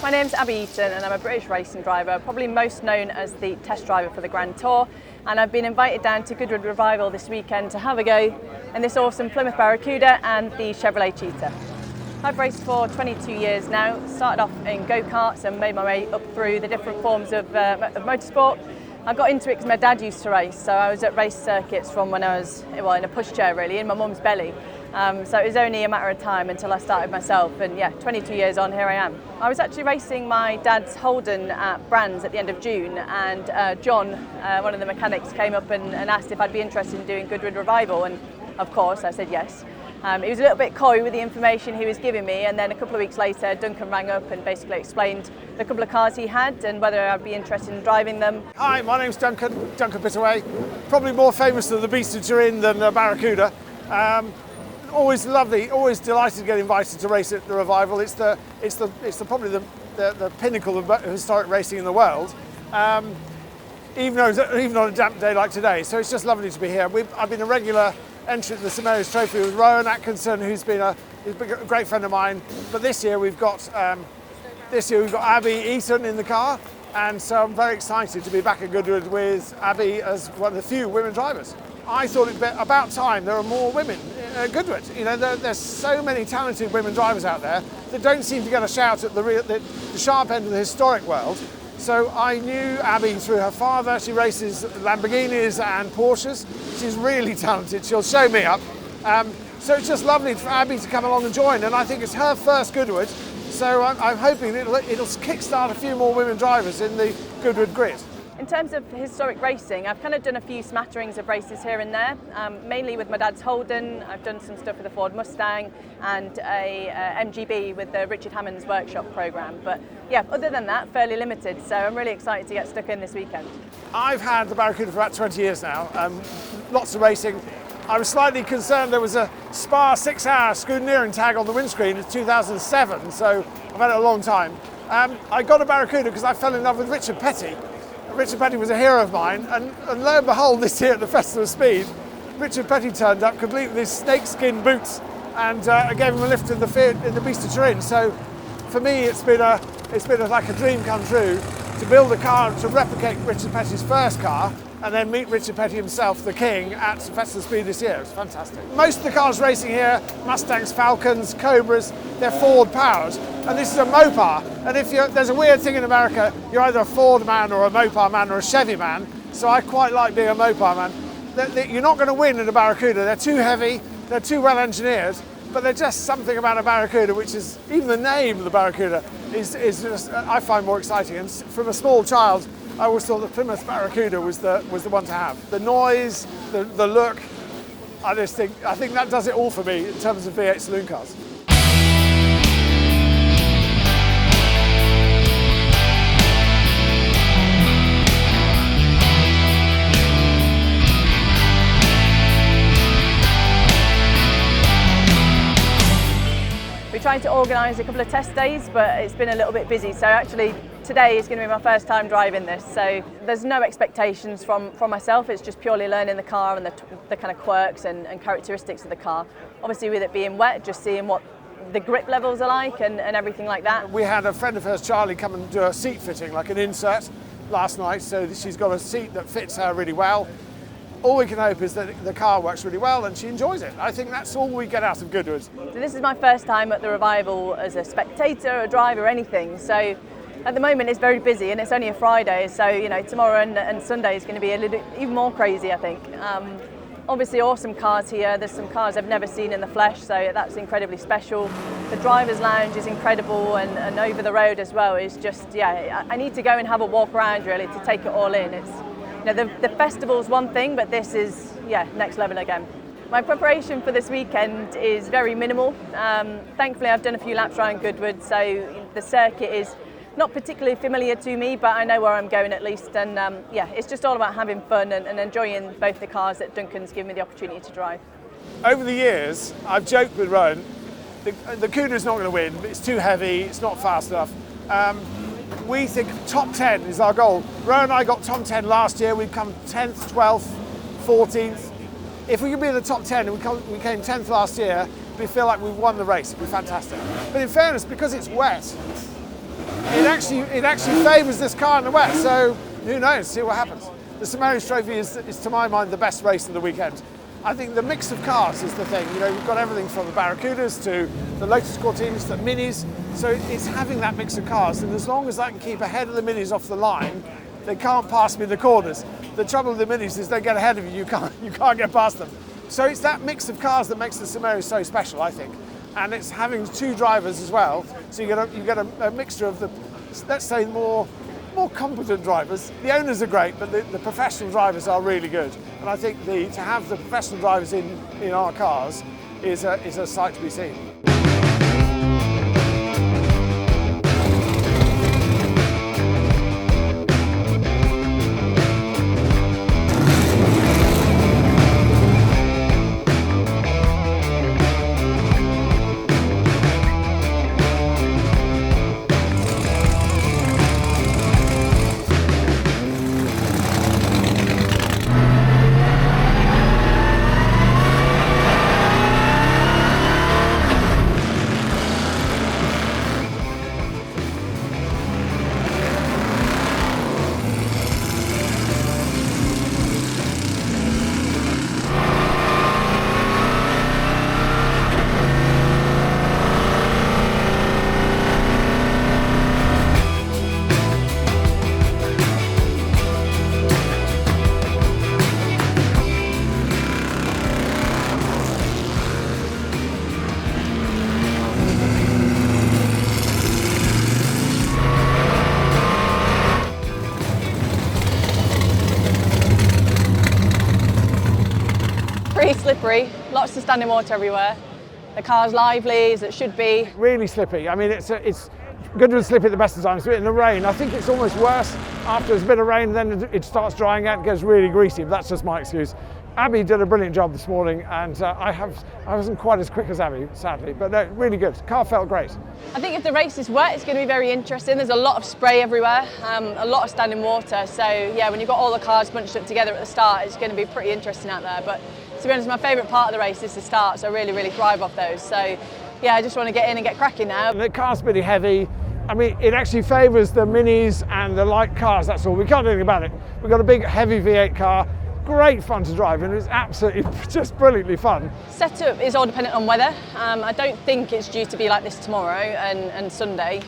My name's Abbie Eaton and I'm a British racing driver, probably most known as the test driver for the Grand Tour, and I've been invited down to Goodwood Revival this weekend to have a go in this awesome Plymouth Barracuda and the Chevrolet Cheetah. I've raced for 22 years now, started off in go-karts and made my way up through the different forms of motorsport. I got into it because my dad used to race, so I was at race circuits from when I was in a pushchair really, in my mum's belly. So it was only a matter of time until I started myself, and yeah, 22 years on, here I am. I was actually racing my dad's Holden at Brands at the end of June, and John, one of the mechanics, came up and asked if I'd be interested in doing Goodwood Revival, and of course I said yes. He was a little bit coy with the information he was giving me, and then a couple of weeks later Duncan rang up and basically explained the couple of cars he had and whether I'd be interested in driving them. Hi, my name's Duncan Pittaway, probably more famous for the Beast of Turin than Barracuda. Always lovely, always delighted to get invited to race at the Revival. It's probably the pinnacle of historic racing in the world, even on a damp day like today. So it's just lovely to be here. I've been a regular entrant at the St Mary's Trophy with Rowan Atkinson, who's been a great friend of mine. But this year we've got Abbie Eaton in the car, and so I'm very excited to be back at Goodwood with Abbie as one of the few women drivers. I thought it about time there are more women at Goodwood. You know, there's so many talented women drivers out there that don't seem to get a shout at the sharp end of the historic world. So I knew Abbie through her father. She races Lamborghinis and Porsches. She's really talented. She'll show me up. So it's just lovely for Abbie to come along and join, and I think it's her first Goodwood. So I'm hoping it'll kickstart a few more women drivers in the Goodwood grid. In terms of historic racing, I've kind of done a few smatterings of races here and there, mainly with my dad's Holden. I've done some stuff with the Ford Mustang and a MGB with the Richard Hammond's workshop programme. But yeah, other than that, fairly limited. So I'm really excited to get stuck in this weekend. I've had the Barracuda for about 20 years now, lots of racing. I was slightly concerned there was a Spa 6-hour scrutineering tag on the windscreen in 2007, so I've had it a long time. I got a Barracuda because I fell in love with Richard Petty. Richard Petty was a hero of mine, and lo and behold, this year at the Festival of Speed, Richard Petty turned up complete with his snakeskin boots, and I gave him a lift in the Beast of Turin. So for me, it's been like a dream come true to build a car to replicate Richard Petty's first car, and then meet Richard Petty himself, the king, at Festival of Speed this year. It's fantastic. Most of the cars racing here, Mustangs, Falcons, Cobras, they're Ford powered, and this is a Mopar. And there's a weird thing in America, you're either a Ford man or a Mopar man or a Chevy man, so I quite like being a Mopar man. You're not going to win in a Barracuda. They're too heavy, they're too well engineered, but there's just something about a Barracuda, which is, even the name of the Barracuda is just, I find more exciting. And from a small child, I always thought the Plymouth Barracuda was the one to have. The noise, the look, I think that does it all for me in terms of V8 saloon cars. We tried to organise a couple of test days, but it's been a little bit busy. So actually today is going to be my first time driving this. So there's no expectations from myself. It's just purely learning the car and the kind of quirks and characteristics of the car. Obviously with it being wet, just seeing what the grip levels are like and everything like that. We had a friend of hers, Charlie, come and do a seat fitting, like an insert, last night. So she's got a seat that fits her really well. All we can hope is that the car works really well and she enjoys it. I think that's all we get out of Goodwood. So this is my first time at the Revival as a spectator, a driver, anything. So at the moment it's very busy and it's only a Friday. So you know, tomorrow and Sunday is going to be a little even more crazy, I think. Obviously awesome cars here. There's some cars I've never seen in the flesh, so that's incredibly special. The driver's lounge is incredible, and over the road as well is just, yeah, I need to go and have a walk around really to take it all in. It's, you know, the festival's one thing, but this is, yeah, next level again. My preparation for this weekend is very minimal. Thankfully I've done a few laps around Goodwood, so the circuit is not particularly familiar to me, but I know where I'm going at least, and yeah, it's just all about having fun and enjoying both the cars that Duncan's given me the opportunity to drive. Over the years, I've joked with Rowan, the Cuda's not going to win, it's too heavy, it's not fast enough. We think top 10 is our goal. Rowan and I got top 10 last year, we've come 10th, 12th, 14th. If we could be in the top 10 and we came 10th last year, we feel like we've won the race, it'd be fantastic. But in fairness, because it's wet, It actually favours this car in the wet, so who knows, see what happens. The Samaris Trophy is to my mind the best race of the weekend. I think the mix of cars is the thing. You know, we've got everything from the Barracudas to the Lotus Cortinas to the Minis, so it's having that mix of cars, and as long as I can keep ahead of the Minis off the line, they can't pass me in the corners. The trouble with the Minis is they get ahead of you, you can't get past them. So it's that mix of cars that makes the Samaris so special, I think. And it's having two drivers as well, so you get a mixture of the, let's say, more competent drivers. The owners are great, but the professional drivers are really good. And I think to have the professional drivers in our cars is a sight to be seen. Pretty slippery, lots of standing water everywhere. The car's lively as it should be. Really slippy. I mean, it's good to slip at the best of times. In the rain, I think it's almost worse after there's a bit of rain, then it starts drying out and gets really greasy, but that's just my excuse. Abbie did a brilliant job this morning, and I wasn't quite as quick as Abbie, sadly, but no, really good. Car felt great. I think if the race is wet, it's going to be very interesting. There's a lot of spray everywhere, a lot of standing water. So yeah, when you've got all the cars bunched up together at the start, it's going to be pretty interesting out there. But to be honest, my favourite part of the race is the start, so I really thrive off those. So yeah, I just want to get in and get cracking now. The car's pretty heavy. I mean, it actually favours the Minis and the light cars, that's all. We can't do anything about it. We've got a big, heavy V8 car. Great fun to drive, and it's absolutely just brilliantly fun. Setup is all dependent on weather. I don't think it's due to be like this tomorrow and Sunday.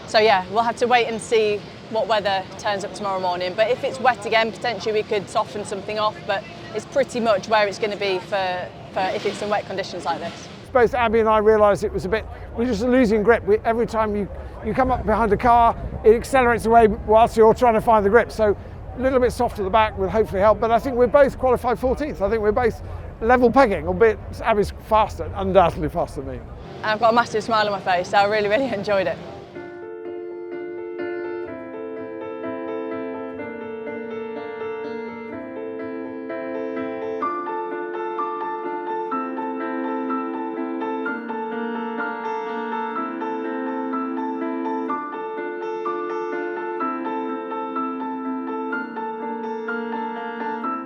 So yeah, we'll have to wait and see what weather turns up tomorrow morning. But if it's wet again, potentially we could soften something off, but it's pretty much where it's going to be for if it's in wet conditions like this. Both Abbie and I realised it was we're just losing grip. Every time you come up behind a car, it accelerates away whilst you're trying to find the grip. So a little bit soft at the back will hopefully help, but I think we're both qualified 14th. I think we're both level pegging, albeit Abbie's faster, undoubtedly faster than me. And I've got a massive smile on my face, so I really enjoyed it.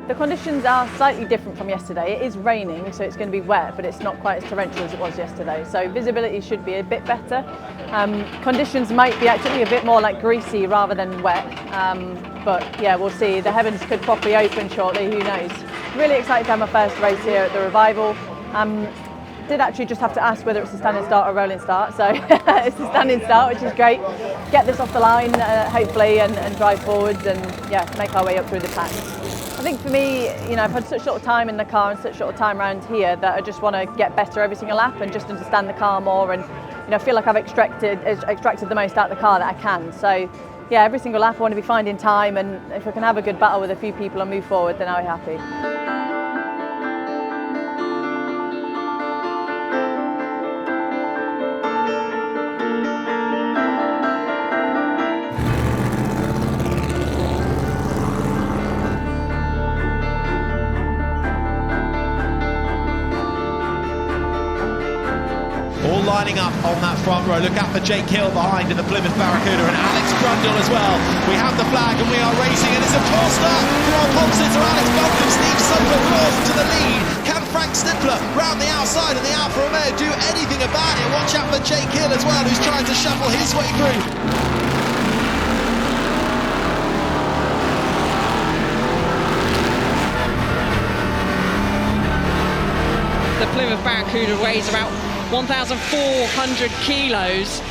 The conditions are slightly different from yesterday. It is raining, so it's going to be wet, but it's not quite as torrential as it was yesterday. So visibility should be a bit better. Conditions might be actually a bit more like greasy rather than wet. But yeah, we'll see. The heavens could properly open shortly, who knows. Really excited to have my first race here at the Revival. Did actually just have to ask whether it's a standing start or rolling start, so it's a standing start, which is great. Get this off the line, hopefully, and drive forwards and yeah, make our way up through the pack. I think for me, you know, I've had such short time in the car and such short time around here that I just want to get better every single lap and just understand the car more, and you know, feel like I've extracted the most out of the car that I can. So yeah, every single lap I want to be finding time, and if I can have a good battle with a few people and move forward, then I'll be happy. All lining up on that front row. Look out for Jake Hill behind in the Plymouth Barracuda, and Alex Brundle as well. We have the flag and we are racing, and it's a poor start for our pole sitter Alex Brundle. Steve Sutton to the lead. Can Frank Snippler round the outside, and the Alfa Romeo do anything about it. Watch out for Jake Hill as well, who's trying to shuffle his way through. The Plymouth Barracuda weighs about 1,400 kilos.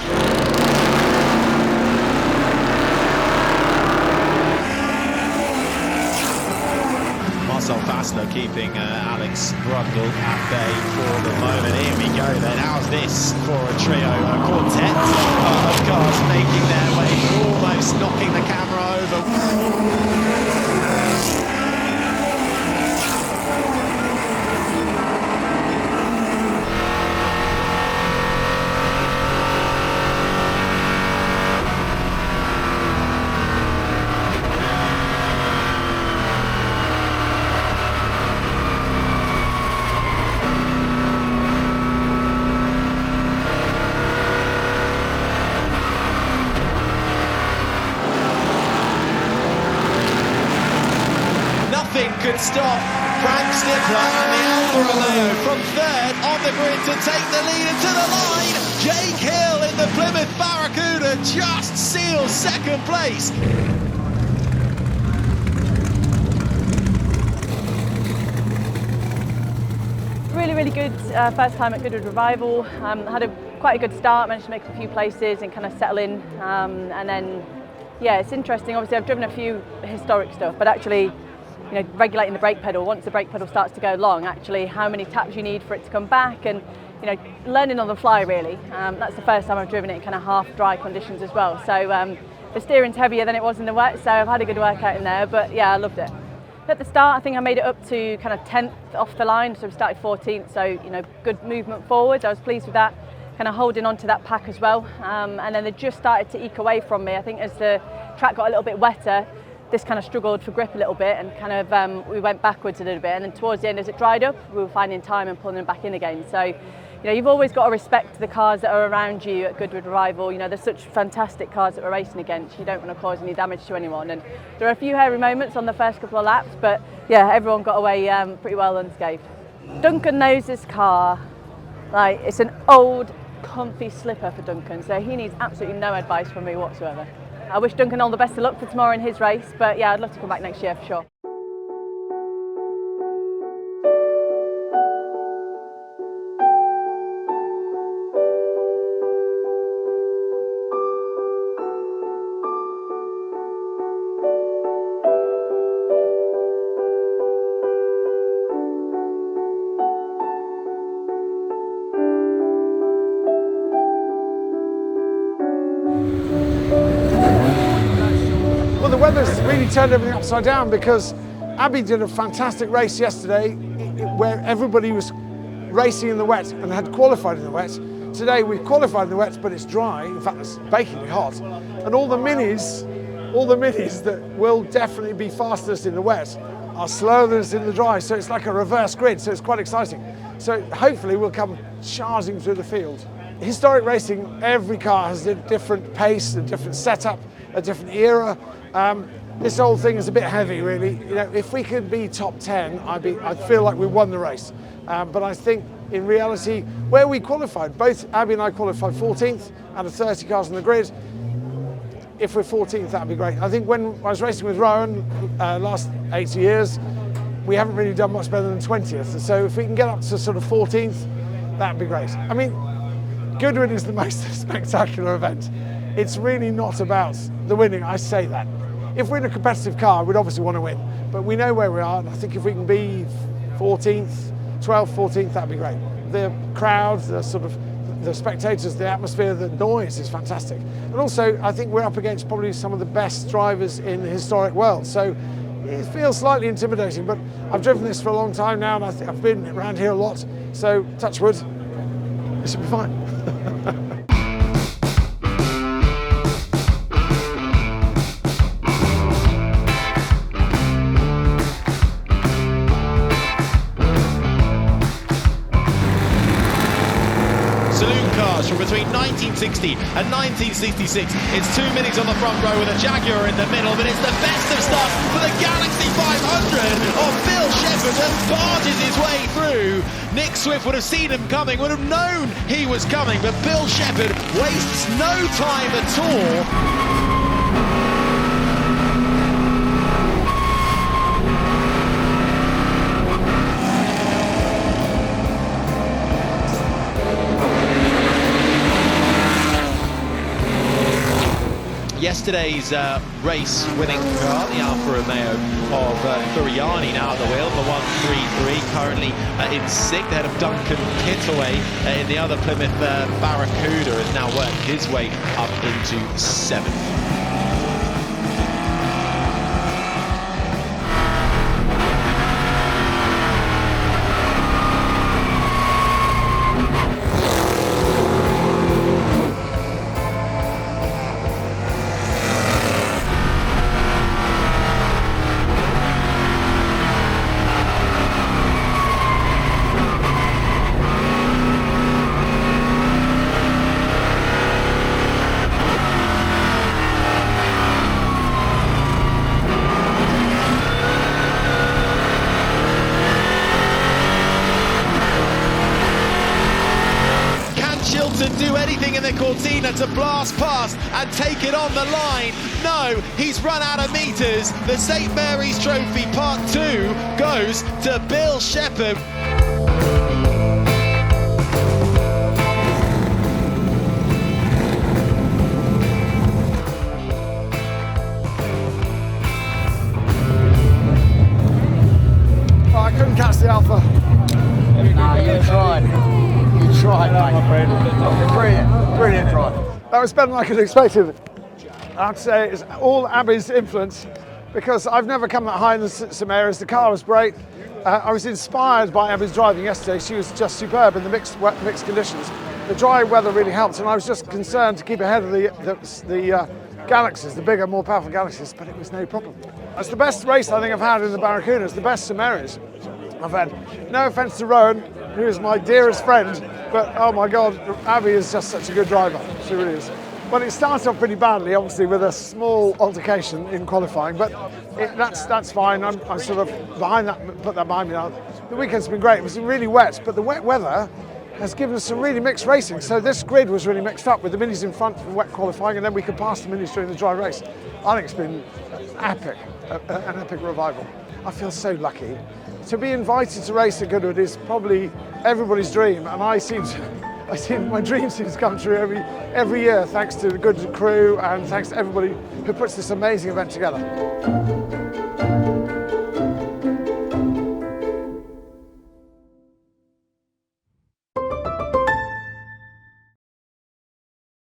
Marcel Fassler keeping Alex Brundle at bay for the moment. Here we go then. How's this for a trio? A quartet of cars making their way, almost knocking the camera over. Could stop Frank Snippler and the Alfa Romeo from third on the grid to take the lead into the line. Jake Hill in the Plymouth Barracuda just seals second place. Really good first time at Goodwood Revival. Had quite a good start, managed to make a few places and kind of settle in, and then yeah, it's interesting. Obviously I've driven a few historic stuff, but actually, you know, regulating the brake pedal, once the brake pedal starts to go long, actually how many taps you need for it to come back, and you know, learning on the fly really. That's the first time I've driven it in kind of half dry conditions as well. So the steering's heavier than it was in the wet, so I've had a good workout in there, but yeah, I loved it. At the start, I think I made it up to kind of 10th off the line, so we started 14th, so you know, good movement forwards. I was pleased with that, kind of holding on to that pack as well. And then they just started to eke away from me. I think as the track got a little bit wetter, this kind of struggled for grip a little bit, and kind of we went backwards a little bit, and then towards the end as it dried up we were finding time and pulling them back in again. So you know, you've always got to respect the cars that are around you at Goodwood Revival. You know, there's such fantastic cars that we're racing against. You don't want to cause any damage to anyone, and there are a few hairy moments on the first couple of laps, but yeah, everyone got away pretty well unscathed. Duncan knows his car, like it's an old comfy slipper for Duncan, so he needs absolutely no advice from me whatsoever. I wish Duncan all the best of luck for tomorrow in his race, but yeah, I'd love to come back next year for sure. Well, the weather's really turned everything upside down, because Abbie did a fantastic race yesterday where everybody was racing in the wet and had qualified in the wet. Today we've qualified in the wet, but it's dry. In fact, it's bakingly hot. And all the minis that will definitely be fastest in the wet are slower than us in the dry. So it's like a reverse grid, so it's quite exciting. So hopefully we'll come charging through the field. Historic racing, every car has a different pace, a different setup, a different era. This whole thing is a bit heavy, really. You know, if we could be top 10, I'd feel like we won the race. But I think in reality, where we qualified, both Abbie and I qualified 14th out of 30 cars on the grid. If we're 14th, that'd be great. I think when I was racing with Rowan last 8 years, we haven't really done much better than 20th. So if we can get up to sort of 14th, that'd be great. I mean, Goodwood is the most spectacular event. It's really not about the winning, I say that. If we're in a competitive car, we'd obviously want to win, but we know where we are, and I think if we can be 14th, 12th, 14th, that'd be great. The crowds, the spectators, the atmosphere, the noise is fantastic. And also, I think we're up against probably some of the best drivers in the historic world, so it feels slightly intimidating, but I've driven this for a long time now, and I think I've been around here a lot, so touch wood, it should be fine. Saloon car cars from between 1960 and 1966. It's 2 minutes on the front row with a Jaguar in the middle, but it's the best of stuff for the Galaxy 500 of Bill Shepherd that barges his way through. Nick Swift would have seen him coming, would have known he was coming, but Bill Shepherd wastes no time at all. Yesterday's race-winning car, the Alfa Romeo of Furiani, now at the wheel, the 133, currently in 6th, ahead of Duncan Pittaway in the other Plymouth Barracuda, has now worked his way up into 7th. To do anything in the Cortina to blast past and take it on the line. No, he's run out of meters. The St. Mary's Trophy Part 2 goes to Bill Shepherd. Oh, I couldn't catch the Alpha. You tried. You tried, mate. Brilliant drive. That was better than I could have expected. I have to say it's all Abbie's influence, because I've never come that high in some areas. The car was great. I was inspired by Abbie's driving yesterday. She was just superb in the mixed conditions. The dry weather really helped, and I was just concerned to keep ahead of the Galaxies, the bigger, more powerful Galaxies, but it was no problem. It's the best race I think I've had in the Barracuda. It's the best St. Mary's I've had. No offence to Rowan, who is my dearest friend, but oh my God, Abbie is just such a good driver. She really is. Well, it started off pretty badly, obviously, with a small altercation in qualifying, but that's fine. I'm sort of behind that, put that behind me now. The weekend's been great. It was really wet, but the wet weather has given us some really mixed racing. So this grid was really mixed up with the minis in front for wet qualifying, and then we could pass the minis during the dry race. I think it's been epic, an epic revival. I feel so lucky. To be invited to race at Goodwood is probably everybody's dream, and my dream seems to come true every year, thanks to the good crew and thanks to everybody who puts this amazing event together.